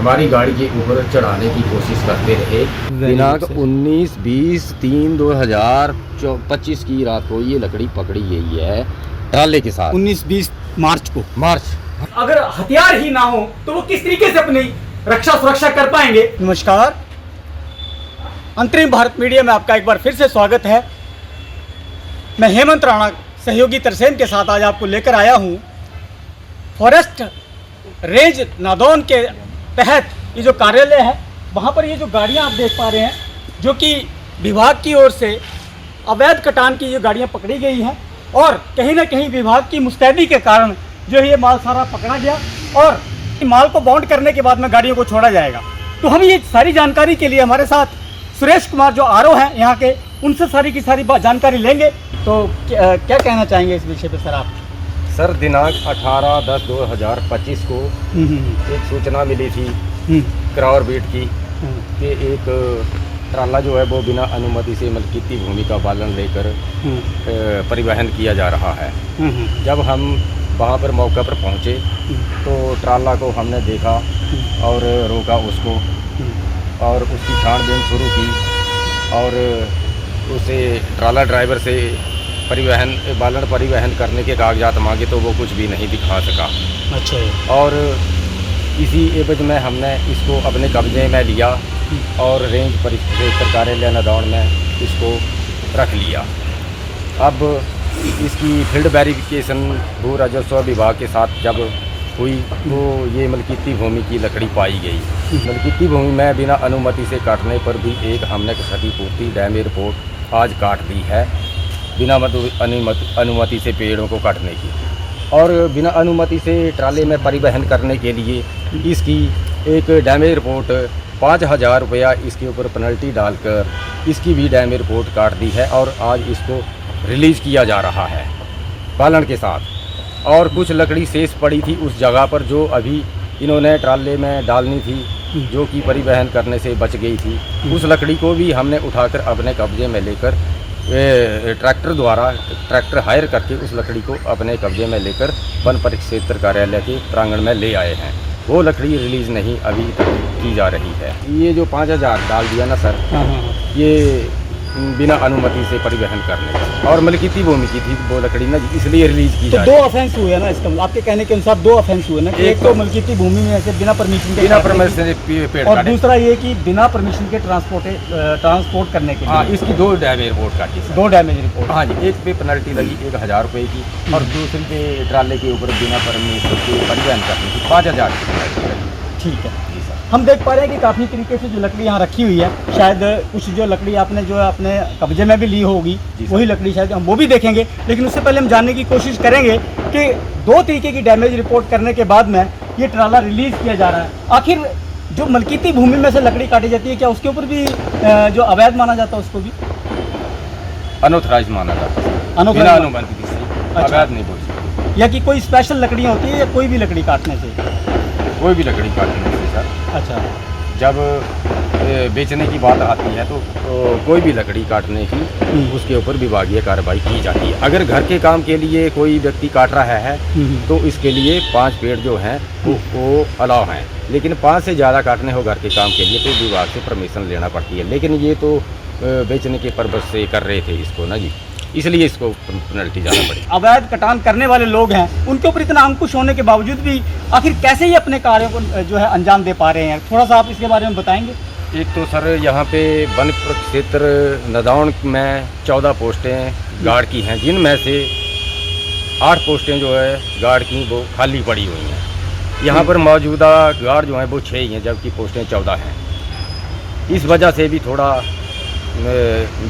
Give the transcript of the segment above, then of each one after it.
हमारी गाड़ी के ऊपर चढ़ाने की कोशिश करते रहे। दिनांक 19-20-3-2025 की रात को ये लकड़ी पकड़ी गई है ट्राले के साथ। 19-20 मार्च को। मार्च। अगर हथियार ही ना हो तो वो किस तरीके से अपनी रक्षा सुरक्षा कर पाएंगे। नमस्कार, अंतरिम भारत मीडिया में आपका एक बार फिर से स्वागत है। मैं हेमंत राणा सहयोगी तरसेम के साथ आज आपको लेकर आया हूँ फॉरेस्ट रेंज नादौन के तहत ये जो कार्यालय है वहाँ पर ये जो गाड़ियाँ आप देख पा रहे हैं जो कि विभाग की ओर से अवैध कटान की ये गाड़ियाँ पकड़ी गई हैं और कहीं ना कहीं विभाग की मुस्तैदी के कारण जो है ये माल सारा पकड़ा गया और माल को बाउंड करने के बाद में गाड़ियों को छोड़ा जाएगा। तो हम ये सारी जानकारी के लिए हमारे साथ सुरेश कुमार जो आरओ हैं यहाँ के, उनसे सारी की सारी जानकारी लेंगे। तो क्या कहना चाहेंगे इस विषय पे सर आप? सर, दिनांक 18-10-2025 को एक सूचना मिली थी करावर बीट की कि एक ट्राला जो है वो बिना अनुमति से मलकीती भूमि का बालन लेकर परिवहन किया जा रहा है। जब हम वहाँ पर मौके पर पहुँचे तो ट्राला को हमने देखा और रोका उसको और उसकी छानबीन शुरू की और उसे ट्राला ड्राइवर से बालन परिवहन करने के कागजात मांगे तो वो कुछ भी नहीं दिखा सका। अच्छा। और इसी एवज में हमने इसको अपने कब्जे में लिया और रेंज परिक्षेत्र कार्यालय नादौन में इसको रख लिया। अब इसकी फील्ड वेरिफिकेशन भू राजस्व विभाग के साथ जब हुई तो ये मलकीती भूमि की लकड़ी पाई गई। मलकीती भूमि में बिना अनुमति से काटने पर भी एक हमने क्षतिपूर्ति डैमेज रिपोर्ट आज काट दी है, बिना अनुमति से पेड़ों को काटने की। और बिना अनुमति से ट्राले में परिवहन करने के लिए इसकी एक डैमेज रिपोर्ट 5,000 रुपया इसके ऊपर पेनल्टी डालकर इसकी भी डैमेज रिपोर्ट काट दी है और आज इसको रिलीज़ किया जा रहा है बालन के साथ। और कुछ लकड़ी शेष पड़ी थी उस जगह पर जो अभी इन्होंने ट्राले में डालनी थी, जो कि परिवहन करने से बच गई थी। उस लकड़ी को भी हमने उठाकर अपने कब्जे में लेकर ट्रैक्टर हायर करके उस लकड़ी को अपने कब्जे में लेकर वन परिक्षेत्र कार्यालय के प्रांगण में ले आए हैं। वो लकड़ी रिलीज़ नहीं अभी तक की जा रही है। ये जो 5,000 डाल दिया ना सर, ये बिना अनुमति से परिवहन करने का और मलकीती भूमि की थी वो लकड़ी ना, इसलिए रिलीज की जा रही है। तो 2 ऑफेंस हुए ना इसका, आपके कहने के अनुसार 2 ऑफेंस हुए ना। एक तो मलकीती भूमि में से बिना परमिशन के पेड़ और दूसरा ये कि बिना परमिशन के ट्रांसपोर्ट करने के लिए। हाँ, इसकी 2 डैमेज रिपोर्ट काटी। 2 डैमेज रिपोर्ट। हाँ जी, एक पे पेनल्टी लगी 1,000 रुपये की और दूसरी पे ट्राले के ऊपर बिना परमिशन के परिवहन करने की 5,000 की पेनल्टी लगी। ठीक है। हम देख पा रहे हैं कि काफ़ी तरीके से जो लकड़ी यहाँ रखी हुई है, शायद कुछ जो लकड़ी आपने जो अपने कब्जे में भी ली होगी वही लकड़ी शायद हम वो भी देखेंगे। लेकिन उससे पहले हम जानने की कोशिश करेंगे कि 2 तरीके की डैमेज रिपोर्ट करने के बाद में ये ट्राला रिलीज़ किया जा रहा है। आखिर जो मलकीती भूमि में से लकड़ी काटी जाती है, क्या उसके ऊपर भी जो अवैध माना जाता है उसको भी अनऑथराइज माना जाता है, बिना अनुमति से अवैध नहीं बोल सकते। या कि कोई स्पेशल लकड़ियाँ होती है या कोई भी लकड़ी काटने से? कोई भी लकड़ी काटने से सर। अच्छा। जब बेचने की बात आती है तो कोई भी लकड़ी काटने की उसके ऊपर विभागीय कार्रवाई की जाती है। अगर घर के काम के लिए कोई व्यक्ति काट रहा है तो इसके लिए 5 पेड़ जो हैं वो अलाउ हैं, लेकिन 5 से ज़्यादा काटने हो घर के काम के लिए तो विभाग से परमिशन लेना पड़ती है। लेकिन ये तो बेचने के पर्पज़ से कर रहे थे इसको ना जी, इसलिए इसको पेनल्टी ज़्यादा पड़ी। अवैध कटान करने वाले लोग हैं, उनके ऊपर इतना अंकुश होने के बावजूद भी आखिर कैसे ये अपने कार्यों को जो है अंजाम दे पा रहे हैं, थोड़ा सा आप इसके बारे में बताएंगे? एक तो सर यहाँ पे वन परिक्षेत्र नादौन में 14 पोस्टें गार्ड की हैं, जिनमें से 8 पोस्टें जो है गार्ड की वो खाली पड़ी हुई हैं। यहाँ पर मौजूदा गार्ड जो हैं वो 6 ही हैं, जबकि पोस्टें 14 हैं। इस वजह से भी थोड़ा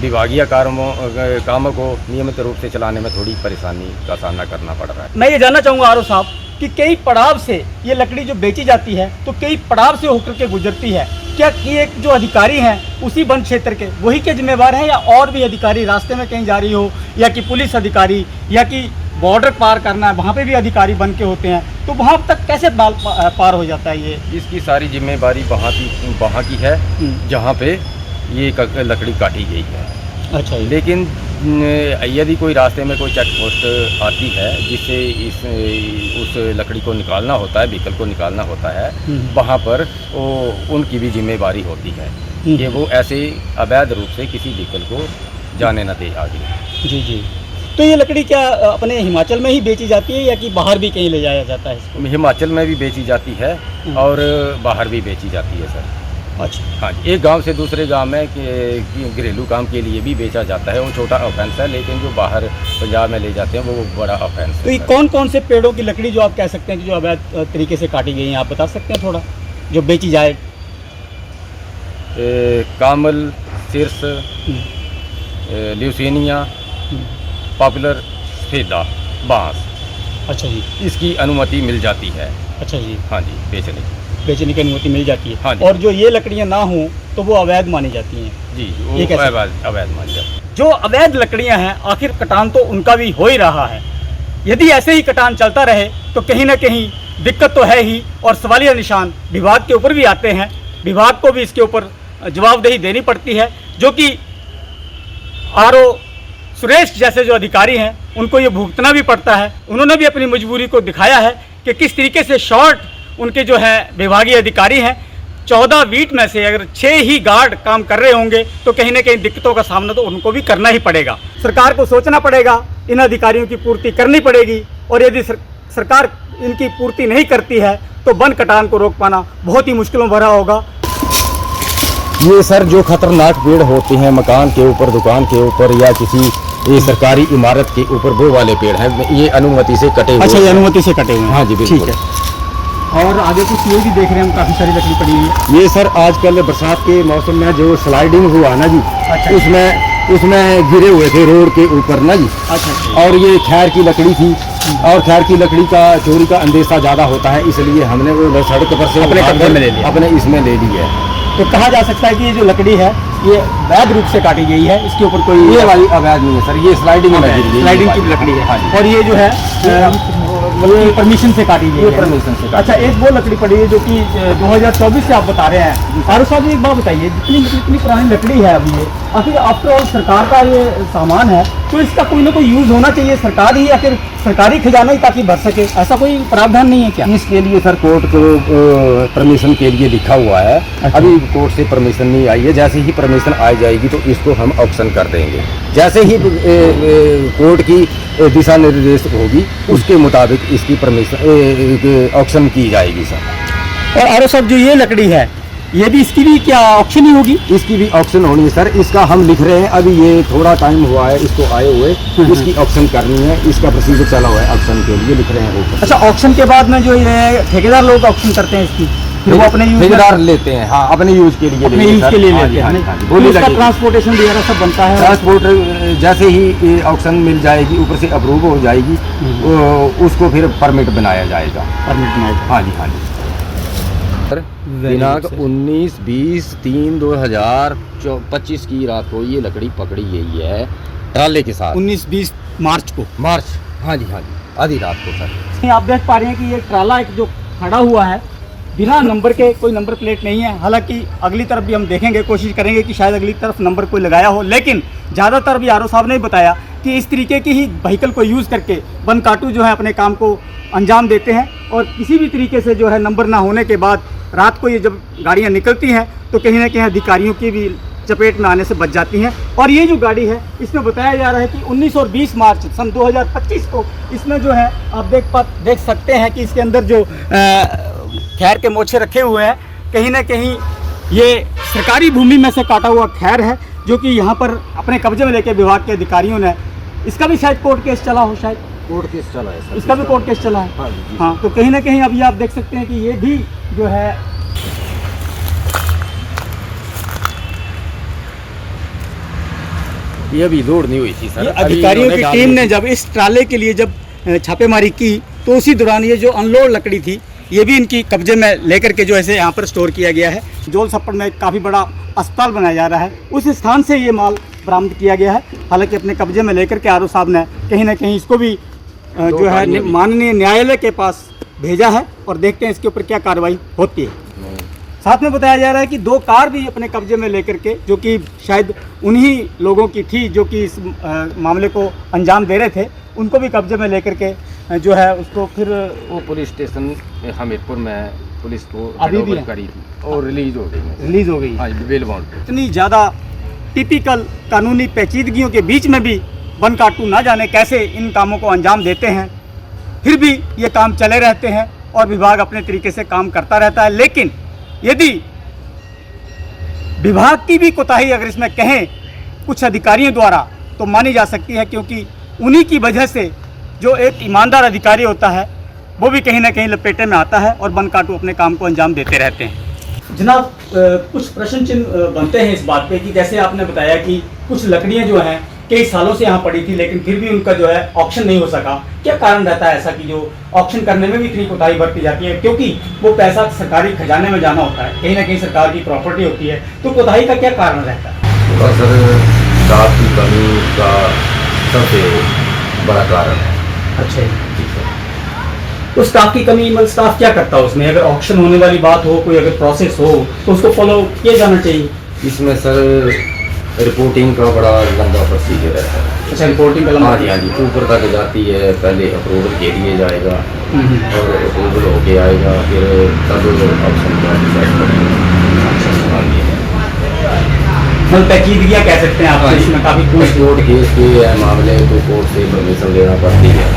विभागीय कामों को नियमित रूप से चलाने में थोड़ी परेशानी का सामना करना पड़ रहा है। मैं ये जानना चाहूँगा आरओ साहब कि कई पड़ाव से ये लकड़ी जो बेची जाती है तो कई पड़ाव से होकर के गुजरती है, क्या कि एक जो अधिकारी हैं उसी वन क्षेत्र के वही के जिम्मेवार हैं या और भी अधिकारी रास्ते में कहीं जा रही हो, या कि पुलिस अधिकारी, या कि बॉर्डर पार करना है वहाँ पे भी अधिकारी बन के होते हैं, तो वहाँ तक कैसे पार हो जाता है ये? इसकी सारी जिम्मेवारी वहाँ की है जहाँ पे ये लकड़ी काटी गई है। अच्छा। लेकिन यदि कोई रास्ते में कोई चेक पोस्ट आती है जिससे उस लकड़ी को निकालना होता है, व्हीकल को निकालना होता है, वहाँ पर उनकी भी जिम्मेवारी होती है कि वो ऐसे अवैध रूप से किसी व्हीकल को जाने न दे आगे। जी जी। तो ये लकड़ी क्या अपने हिमाचल में ही बेची जाती है या कि बाहर भी कहीं ले जाया जाता है इसको? हिमाचल में भी बेची जाती है और बाहर भी बेची जाती है सर। अच्छा। हाँ, एक गांव से दूसरे गांव में घरेलू काम के लिए भी बेचा जाता है। वो छोटा ऑफेंस है, लेकिन जो बाहर पंजाब में ले जाते हैं वो बड़ा ऑफेंस है। तो ये कौन कौन से पेड़ों की लकड़ी जो आप कह सकते हैं कि जो अवैध तरीके से काटी गई है, आप बता सकते हैं थोड़ा, जो बेची जाए? कामल, सिरस, ल्यूसीनिया, पॉपुलर, सफेदा, बांस। अच्छा जी। इसकी अनुमति मिल जाती है। अच्छा जी। हाँ जी, बेचने की अनुमति मिल जाती है। हाँ जी। और जो ये लकड़ियाँ ना हों तो वो अवैध मानी जाती हैं? जी, ये वो अवैध मानी जाती है। जो अवैध लकड़ियाँ हैं, आखिर कटान तो उनका भी हो ही रहा है। यदि ऐसे ही कटान चलता रहे तो कहीं ना कहीं दिक्कत तो है ही, और सवालिया निशान विभाग के ऊपर भी आते हैं। विभाग को भी इसके ऊपर जवाबदेही देनी पड़ती है, जो कि RO सुरेश जैसे जो अधिकारी हैं उनको ये भुगतना भी पड़ता है। उन्होंने भी अपनी मजबूरी को दिखाया है कि किस तरीके से शॉर्ट उनके जो है विभागीय अधिकारी हैं। 14 वीट में से अगर 6 ही गार्ड काम कर रहे होंगे तो कहीं ना कहीं दिक्कतों का सामना तो उनको भी करना ही पड़ेगा। सरकार को सोचना पड़ेगा, इन अधिकारियों की पूर्ति करनी पड़ेगी, और यदि सरकार इनकी पूर्ति नहीं करती है तो वन कटान को रोक पाना बहुत ही मुश्किलों भरा होगा। ये सर जो खतरनाक पेड़ होते हैं मकान के ऊपर, दुकान के ऊपर या किसी सरकारी इमारत के ऊपर, वो वाले पेड़ हैं, ये अनुमति से कटे हुए। अच्छा, ये अनुमति से कटे हुए हैं? हाँ जी, बिल्कुल। ठीक है। और आगे कुछ ये भी देख रहे हैं हम, काफ़ी सारी लकड़ी पड़ी हुई है। ये सर आजकल बरसात के मौसम में जो स्लाइडिंग हुआ ना जी, अच्छा। उसमें गिरे हुए थे रोड के ऊपर ना जी। अच्छा। और ये खैर की लकड़ी थी, और खैर की लकड़ी का चोरी का अंदेशा ज़्यादा होता है, इसलिए हमने वो सड़क पर से अपने कब्जे में ले लिया, अपने इसमें ले ली है। तो कहा जा सकता है कि ये जो लकड़ी है ये वैध रूप से काटी गई है, इसके ऊपर कोई ये वाली अवैध नहीं है सर, ये स्लाइडिंग में गिरी, स्लाइडिंग की लकड़ी है। हाँ जी। और ये जो है ये परमिशन से काटी गई है। परमिशन से। अच्छा, एक वो लकड़ी पड़ी है जो कि 2024 से आप बता रहे हैं। आरुष साहब, एक बात बताइए, जितनी पुरानी लकड़ी है अभी ये, आखिर आफ्टर ऑल सरकार का ये सामान है, तो इसका कोई ना कोई यूज होना चाहिए। सरकार ही या फिर सरकारी खजाना ही ताकि भर सके, ऐसा कोई प्रावधान नहीं है क्या? इसके लिए सर कोर्ट को परमिशन के लिए लिखा हुआ है। अच्छा। अभी कोर्ट से परमिशन नहीं आई है, जैसे ही परमिशन आ जाएगी तो इसको हम ऑक्शन कर देंगे। जैसे ही कोर्ट की दिशा निर्देश होगी उसके मुताबिक इसकी परमिशन ऑक्शन की जाएगी सर। और आरुष साहब, जो ये लकड़ी है, ये भी, इसकी भी क्या ऑक्शन ही होगी? इसकी भी ऑक्शन होनी है सर। इसका हम लिख रहे हैं, अभी ये थोड़ा टाइम हुआ है इसको आए हुए, इसकी ऑक्शन करनी है, इसका प्रोसीजर चला हुआ है, ऑक्शन के लिए लिख रहे हैं वो। अच्छा, ऑक्शन के बाद में जो ये ठेकेदार लोग ऑक्शन करते हैं इसकी, फिर वो अपने ठेकेदार लेते हैं। हाँ, अपने यूज के लिए, अपने यूज के लिए लेते हैं। इसका ट्रांसपोर्टेशन वगैरह सब बनता है? ट्रांसपोर्ट जैसे ही ऑक्शन मिल जाएगी, ऊपर से अप्रूव हो जाएगी, उसको फिर परमिट बनाया जाएगा। हाँ जी, हाँ जी। दिनांक 19-20-3-2025 की रात को ये लकड़ी पकड़ी गई है ट्राले के साथ। 19-20 मार्च को? मार्च, हाँ जी, हाँ जी, आधी रात को सर। आप देख पा रहे हैं कि ये ट्राला एक जो खड़ा हुआ है बिना नंबर के, कोई नंबर प्लेट नहीं है। हालांकि अगली तरफ भी हम देखेंगे, कोशिश करेंगे कि शायद अगली तरफ नंबर कोई लगाया हो, लेकिन ज़्यादातर भी RO साहब ने बताया कि इस तरीके की ही व्हीकल को यूज़ करके वन काटू जो है अपने काम को अंजाम देते हैं। और किसी भी तरीके से जो है नंबर ना होने के बाद रात को ये जब गाड़ियाँ निकलती हैं तो कहीं ना कहीं अधिकारियों की भी चपेट में आने से बच जाती हैं। और ये जो गाड़ी है, इसमें बताया जा रहा है कि 19 और 20 मार्च सन 2025 को इसमें जो है आप देख सकते हैं कि इसके अंदर जो खैर के मोछे रखे हुए हैं, कहीं ना कहीं ये सरकारी भूमि में से काटा हुआ खैर है, जो कि यहाँ पर अपने कब्जे में लेके विभाग के अधिकारियों ने, इसका भी शायद कोर्ट केस चला हो, शायद कोर्ट केस चला है सर, इसका भी कोर्ट केस चला है। हाँ जी। हाँ, तो कहीं ना कहीं अभी आप देख सकते हैं कि ये भी जो है ये अभी लोड नहीं हुई थी सर। अधिकारियों की टीम ने जब इस ट्राले के लिए जब छापेमारी की तो उसी दौरान ये जो अनलोड लकड़ी थी ये भी इनकी कब्जे में लेकर के जो ऐसे यहाँ पर स्टोर किया गया है। जोल छप्पड़ में काफ़ी बड़ा अस्पताल बनाया जा रहा है, उस स्थान से ये माल बरामद किया गया है। हालांकि अपने कब्जे में लेकर के RO साहब ने कहीं ना कहीं इसको भी जो है माननीय न्यायालय के पास भेजा है, और देखते हैं इसके ऊपर क्या कार्रवाई होती है। साथ में बताया जा रहा है कि 2 कार भी अपने कब्जे में लेकर के, जो कि शायद उन्हीं लोगों की थी जो कि इस मामले को अंजाम दे रहे थे, उनको भी कब्जे में लेकर के जो है उसको फिर वो पुलिस स्टेशन हमीरपुर में पुलिस को अभी भी हैंडओवर है? करी थी और रिलीज हो गई। रिलीज़ हो गई। हाँ जी, बेल बाउंड पे। इतनी ज़्यादा टिपिकल कानूनी पेचीदगियों के बीच में भी बनकाटू ना जाने कैसे इन कामों को अंजाम देते हैं, फिर भी ये काम चले रहते हैं और विभाग अपने तरीके से काम करता रहता है। लेकिन यदि विभाग की भी कोताही अगर इसमें कहें कुछ अधिकारियों द्वारा, तो मानी जा सकती है, क्योंकि उन्हीं की वजह से जो एक ईमानदार अधिकारी होता है वो भी कहीं ना कहीं लपेटे में आता है और बनकाटू अपने काम को अंजाम देते रहते हैं। जनाब, कुछ प्रश्न चिन्ह बनते हैं इस बात पे कि जैसे आपने बताया कि कुछ लकड़ियां जो हैं कई सालों से यहाँ पड़ी थी, लेकिन फिर भी उनका जो है ऑक्शन नहीं हो सका। क्या कारण रहता है ऐसा कि जो ऑक्शन करने में भी इतनी कोताही बरती जाती है? क्योंकि वो पैसा सरकारी खजाने में जाना होता है, कहीं ना कहीं सरकार की प्रॉपर्टी होती है, तो कोताही का क्या कारण रहता है? बस सर, स्टाफ की कमी का सबसे बड़ा कारण है। अच्छा जी सर। तो स्टाफ की कमी, मतलब स्टाफ क्या करता है उसमें? अगर ऑक्शन होने वाली बात हो, कोई अगर प्रोसेस हो, तो उसको फॉलो किया जाना चाहिए। इसमें सर रिपोर्टिंग का बड़ा लंबा प्रोसीजर है। अच्छा, रिपोर्टिंग का हाँ जी, हाँ जी, ऊपर तक जाती है, पहले अप्रूवल के लिए जाएगा और अप्रूवल होके आएगा, फिर तब ऑप्शन का डिसाइड करेंगे। हाँ जी, मतलब पेचीदगियाँ कह सकते हैं आप, हाँ जी। इसमें काफ़ी कुछ कुछ। कोर्ट केस के मामले तो कोर्ट से परमिशन लेना पड़ती है।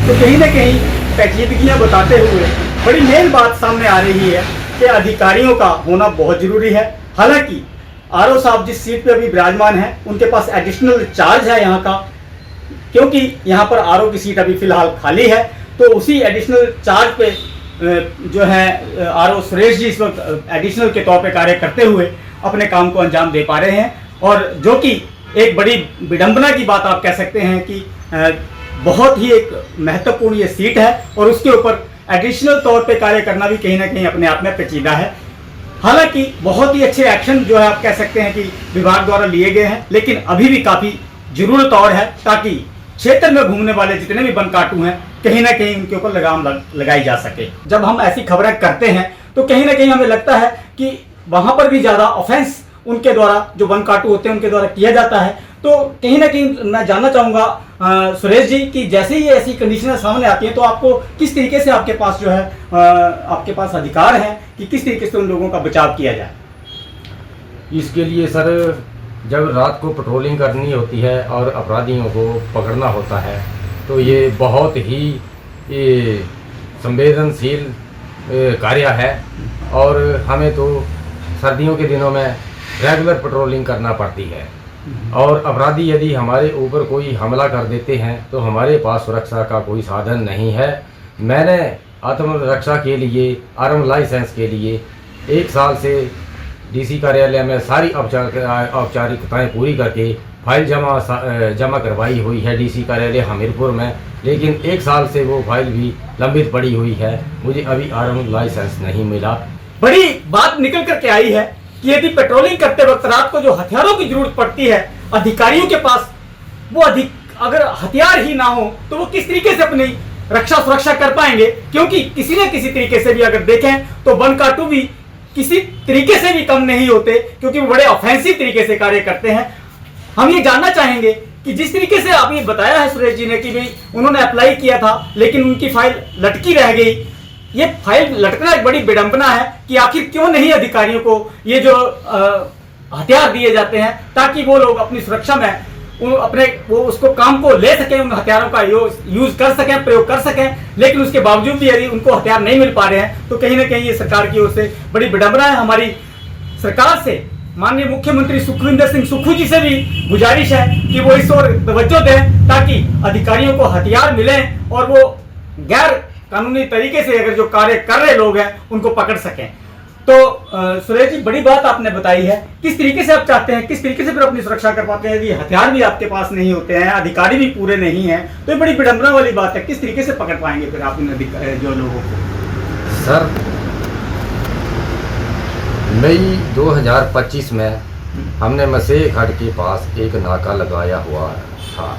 तो कहीं ना कहीं पेचीदगियाँ बताते हुए बड़ी मेन बात सामने आ रही है कि अधिकारियों का होना बहुत ज़रूरी है। हालांकि आरओ साहब जिस सीट पे अभी विराजमान हैं, उनके पास एडिशनल चार्ज है यहाँ का, क्योंकि यहाँ पर आरओ की सीट अभी फिलहाल खाली है। तो उसी एडिशनल चार्ज पे जो है आरओ सुरेश जी इस वक्त एडिशनल के तौर पे कार्य करते हुए अपने काम को अंजाम दे पा रहे हैं, और जो कि एक बड़ी विडंबना की बात आप कह सकते हैं कि बहुत ही एक महत्वपूर्ण ये सीट है और उसके ऊपर एडिशनल तौर पे कार्य करना भी कहीं ना कहीं अपने आप में पेचीदा है। हालांकि बहुत ही अच्छे एक्शन जो है आप कह सकते हैं कि विभाग द्वारा लिए गए हैं, लेकिन अभी भी काफ़ी ज़रूरत और है ताकि क्षेत्र में घूमने वाले जितने भी बनकाटू हैं कहीं ना कहीं उनके ऊपर लगाम लगाई जा सके। जब हम ऐसी खबरें करते हैं तो कहीं ना कहीं हमें लगता है कि वहाँ पर भी ज़्यादा ऑफेंस उनके द्वारा, जो बनकाटू होते हैं उनके द्वारा किया जाता है। तो कहीं ना कहीं मैं जानना चाहूँगा सुरेश जी कि जैसे ही ऐसी कंडीशनें सामने आती हैं तो आपको किस तरीके से आपके पास जो है आपके पास अधिकार है कि किस तरीके से उन लोगों का बचाव किया जाए? इसके लिए सर, जब रात को पेट्रोलिंग करनी होती है और अपराधियों को पकड़ना होता है, तो ये बहुत ही संवेदनशील कार्य है और हमें तो सर्दियों के दिनों में रेगुलर पेट्रोलिंग करना पड़ती है। और अपराधी यदि हमारे ऊपर कोई हमला कर देते हैं तो हमारे पास सुरक्षा का कोई साधन नहीं है। मैंने आत्मरक्षा के लिए, आर्म लाइसेंस के लिए 1 साल से डीसी कार्यालय में सारी औपचारिकताएं पूरी करके फाइल जमा करवाई हुई है डीसी कार्यालय हमीरपुर में, लेकिन 1 साल से वो फाइल भी लंबित पड़ी हुई है। मुझे अभी आर्म लाइसेंस नहीं मिला। बड़ी बात निकल करके आई है कि यदि पेट्रोलिंग करते वक्त रात को जो हथियारों की जरूरत पड़ती है अधिकारियों के पास, वो अगर हथियार ही ना हो तो वो किस तरीके से अपनी रक्षा सुरक्षा कर पाएंगे? क्योंकि किसी न किसी तरीके से भी अगर देखें तो बनकाटू भी किसी तरीके से भी कम नहीं होते, क्योंकि वो बड़े ऑफेंसिव तरीके से कार्य करते हैं। हम ये जानना चाहेंगे कि जिस तरीके से आप ये बताया है सुरेश जी ने कि भाई उन्होंने अप्लाई किया था लेकिन उनकी फाइल लटकी रह गई, ये फाइल लटकना एक बड़ी विडंबना है कि आखिर क्यों नहीं अधिकारियों को ये जो हथियार दिए जाते हैं ताकि वो लोग अपनी सुरक्षा में वो उसको काम को ले सकें, उन हथियारों का यूज कर सकें, प्रयोग कर सकें। लेकिन उसके बावजूद भी यदि उनको हथियार नहीं मिल पा रहे हैं तो कहीं ना कहीं ये सरकार की ओर से बड़ी विडंबना है। हमारी सरकार से, माननीय मुख्यमंत्री सुखविंदर सिंह सुक्खू जी से भी गुजारिश है कि वो इस ओर तवज्जो दें ताकि अधिकारियों को हथियार मिलें और वो गैर कानूनी तरीके से अगर जो कार्य कर रहे लोग हैं उनको पकड़ सकें। तो सुरेश जी, बड़ी बात आपने बताई है। किस तरीके से आप चाहते हैं, किस तरीके से फिर अपनी सुरक्षा कर पाते हैं यदि हथियार भी आपके पास नहीं होते हैं, अधिकारी भी पूरे नहीं हैं, तो ये बड़ी विडंबना वाली बात है। किस तरीके से पकड़ पाएंगे फिर आप इन जो लोगों को? सर, मई 2025 में हमने मसेह घाट के पास एक नाका लगाया हुआ था।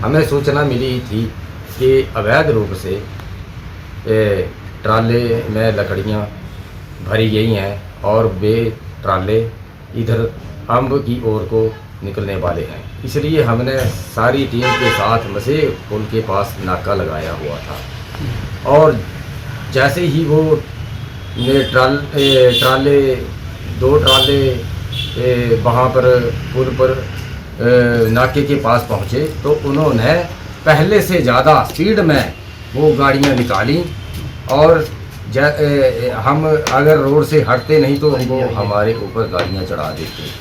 हमें सूचना मिली थी कि अवैध रूप से ट्राले में लकड़ियाँ भरी गई हैं और वे ट्राले इधर अम्ब की ओर को निकलने वाले हैं। इसलिए हमने सारी टीम के साथ मसे पुल के पास नाका लगाया हुआ था और जैसे ही वो ट्राले 2 ट्राले वहाँ पर पुल पर नाके के पास पहुँचे तो उन्होंने पहले से ज़्यादा स्पीड में वो गाड़ियाँ निकाली और हम अगर रोड से हटते नहीं तो उनको हमारे ऊपर गाड़ियाँ चढ़ा देते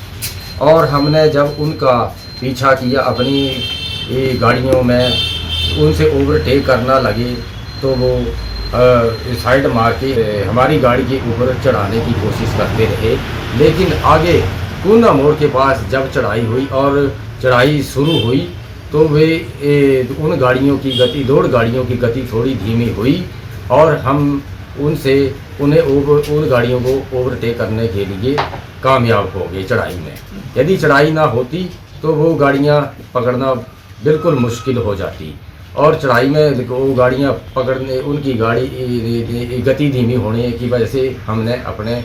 और हमने जब उनका पीछा किया अपनी गाड़ियों में उनसे ओवरटेक करना लगे तो वो साइड मार के हमारी गाड़ी के ऊपर चढ़ाने की कोशिश करते रहे। लेकिन आगे कूना मोड़ के पास जब चढ़ाई हुई और चढ़ाई शुरू हुई तो वे उन गाड़ियों की गति 2 गाड़ियों की गति थोड़ी धीमी हुई और हम उन गाड़ियों को ओवरटेक करने के लिए कामयाब हो गए चढ़ाई में। यदि चढ़ाई ना होती तो वो गाड़ियाँ पकड़ना बिल्कुल मुश्किल हो जाती और चढ़ाई में वो गाड़ियाँ पकड़ने उनकी गाड़ी गति धीमी होने की वजह से हमने अपने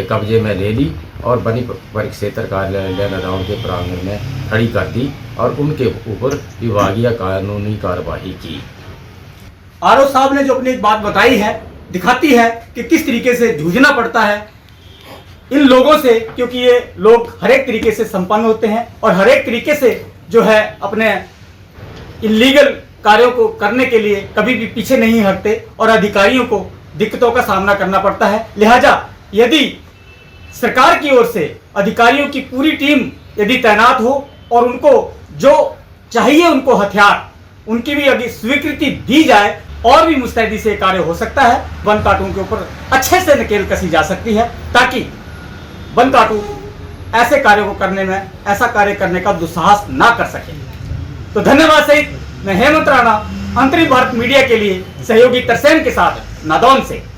कब्जे में ले ली और बनी परिक्षेत्र कार्यालय नदाउन के प्रांगण में खड़ी कर दी और उनके ऊपर विभागीय कानूनी कार्रवाई की। आरओ साहब ने जो अपनी एक बात बताई है दिखाती है कि किस तरीके से जूझना पड़ता है इन लोगों से, क्योंकि ये लोग हर एक तरीके से संपन्न होते हैं और हर एक तरीके से जो है अपने इलीगल कार्यों को करने के लिए कभी भी पीछे नहीं हटते और अधिकारियों को दिक्कतों का सामना करना पड़ता है। लिहाजा यदि सरकार की ओर से अधिकारियों की पूरी टीम यदि तैनात हो और उनको जो चाहिए उनको हथियार उनकी भी अभी स्वीकृति दी जाए और भी मुस्तैदी से कार्य हो सकता है। वन काटों के ऊपर अच्छे से नकेल कसी जा सकती है ताकि वन काटू ऐसे कार्यों को करने में ऐसा कार्य करने का दुस्साहस ना कर सके। तो धन्यवाद सहित मैं हेमंत राणा अंतरिम भारत मीडिया के लिए सहयोगी तरसेम के साथ नादौन से।